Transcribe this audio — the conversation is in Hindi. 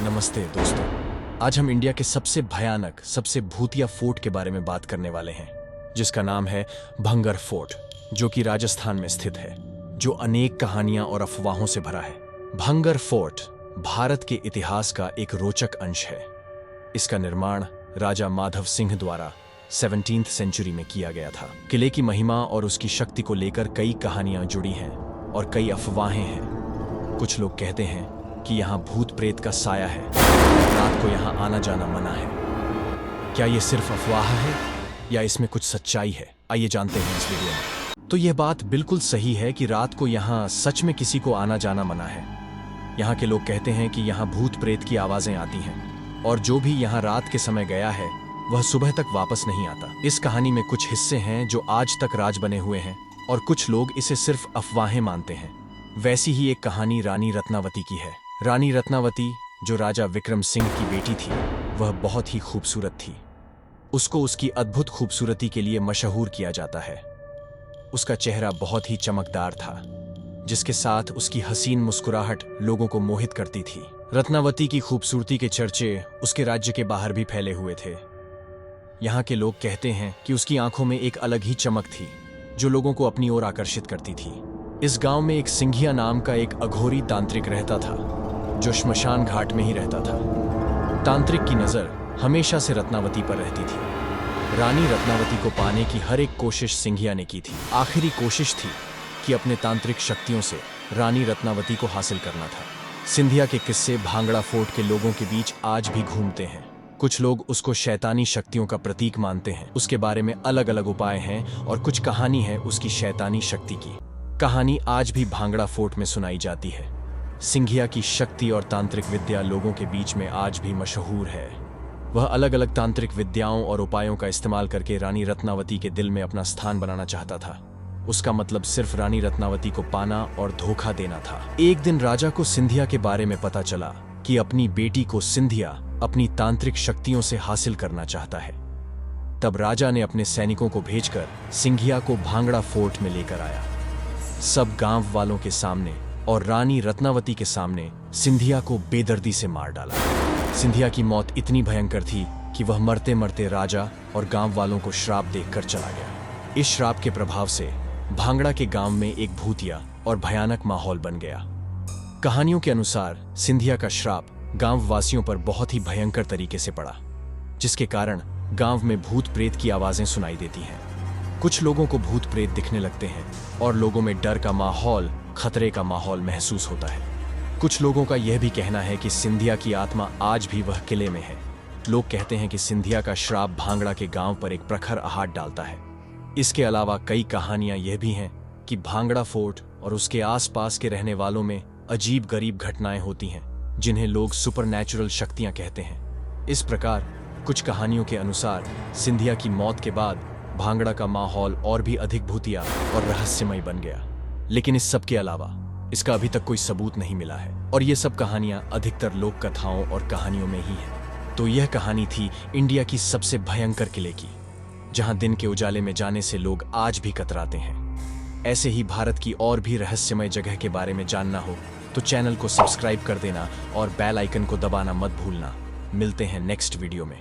नमस्ते दोस्तों। आज हम इंडिया के सबसे भयानक, सबसे भूतिया फोर्ट के बारे में बात करने वाले हैं, जिसका नाम है भंगर फोर्ट, जो कि राजस्थान में स्थित है, जो अनेक कहानियां और अफवाहों से भरा है। भंगर फोर्ट भारत के इतिहास का एक रोचक अंश है। इसका निर्माण राजा माधव सिंह द्वारा 17वीं सेंचुरी में किया गया था। किले की महिमा और उसकी शक्ति को लेकर कई कहानियां जुड़ी हैं और कई अफवाहें हैं। कुछ लोग कहते हैं कि यहाँ भूत प्रेत का साया है, रात को यहाँ आना जाना मना है। क्या ये सिर्फ अफवाह है या इसमें कुछ सच्चाई है? आइए जानते हैं इस वीडियो में। तो यह बात बिल्कुल सही है कि रात को यहाँ सच में किसी को आना जाना मना है। यहाँ के लोग कहते हैं कि यहाँ भूत प्रेत की आवाजें आती हैं और जो भी यहाँ रात के समय गया है वह सुबह तक वापस नहीं आता। इस कहानी में कुछ हिस्से हैं जो आज तक राज बने हुए हैं और कुछ लोग इसे सिर्फ अफवाहें मानते हैं। वैसी ही एक कहानी रानी रत्नावती की है। रानी रत्नावती, जो राजा विक्रम सिंह की बेटी थी, वह बहुत ही खूबसूरत थी। उसको उसकी अद्भुत खूबसूरती के लिए मशहूर किया जाता है। उसका चेहरा बहुत ही चमकदार था, जिसके साथ उसकी हसीन मुस्कुराहट लोगों को मोहित करती थी। रत्नावती की खूबसूरती के चर्चे उसके राज्य के बाहर भी फैले हुए थे। यहाँ के लोग कहते हैं कि उसकी आंखों में एक अलग ही चमक थी, जो लोगों को अपनी ओर आकर्षित करती थी। इस गांव में एक सिंघिया नाम का एक अघोरी तांत्रिक रहता था, जो श्मशान घाट में ही रहता था। तांत्रिक की नजर हमेशा से रत्नावती पर रहती थी। रानी रत्नावती को पाने की हर एक कोशिश सिंघिया ने की थी। आखिरी कोशिश थी कि अपने तांत्रिक शक्तियों से रानी रत्नावती को हासिल करना था। सिंधिया के किस्से भांगड़ा फोर्ट के लोगों के बीच आज भी घूमते हैं। कुछ लोग उसको शैतानी शक्तियों का प्रतीक मानते हैं। उसके बारे में अलग अलग उपाय हैं और कुछ कहानी है उसकी शैतानी शक्ति की। कहानी आज भी भांगड़ा फोर्ट में सुनाई जाती है। सिंघिया की शक्ति और तांत्रिक विद्या लोगों के बीच में आज भी मशहूर है। वह अलग अलग तांत्रिक विद्याओं और उपायों का इस्तेमाल करके रानी रत्नावती के दिल में अपना स्थान बनाना चाहता था। उसका मतलब सिर्फ रानी रत्नावती को पाना और धोखा देना था। एक दिन राजा को सिंधिया के बारे में पता चला कि अपनी बेटी को सिंधिया अपनी तांत्रिक शक्तियों से हासिल करना चाहता है। तब राजा ने अपने सैनिकों को भेजकर सिंघिया को भांगड़ा फोर्ट में लेकर आया। सब गांव वालों के सामने और रानी रत्नावती के सामने सिंधिया को बेदर्दी से मार डाला। सिंधिया की मौत इतनी भयंकर थी कि वह मरते मरते राजा और गांव वालों को श्राप देकर चला गया। इस श्राप के प्रभाव से भांगड़ा के गांव में एक भूतिया और भयानक माहौल बन गया। कहानियों के अनुसार सिंधिया का श्राप गांव वासियों पर बहुत ही भयंकर तरीके से पड़ा, जिसके कारण गांव में भूत प्रेत की आवाजें सुनाई देती हैं। कुछ लोगों को भूत प्रेत दिखने लगते हैं और लोगों में डर का माहौल, खतरे का माहौल महसूस होता है। कुछ लोगों का यह भी कहना है कि सिंधिया की आत्मा आज भी वह किले में है। लोग कहते हैं कि सिंधिया का श्राप भांगड़ा के गांव पर एक प्रखर आहट डालता है। इसके अलावा कई कहानियां यह भी हैं कि भांगड़ा फोर्ट और उसके आसपास के रहने वालों में अजीब गरीब घटनाएं होती हैं, जिन्हें लोग सुपरनैचुरल शक्तियां कहते हैं। इस प्रकार कुछ कहानियों के अनुसार सिंधिया की मौत के बाद भांगड़ा का माहौल और भी अधिक भूतिया और रहस्यमय बन गया। लेकिन इस सब के अलावा इसका अभी तक कोई सबूत नहीं मिला है और ये सब कहानियां अधिकतर लोक कथाओं और कहानियों में ही हैं। तो यह कहानी थी इंडिया की सबसे भयंकर किले की, जहां दिन के उजाले में जाने से लोग आज भी कतराते हैं। ऐसे ही भारत की और भी रहस्यमय जगह के बारे में जानना हो तो चैनल को सब्सक्राइब कर देना और बेल आइकन को दबाना मत भूलना। मिलते हैं नेक्स्ट वीडियो में।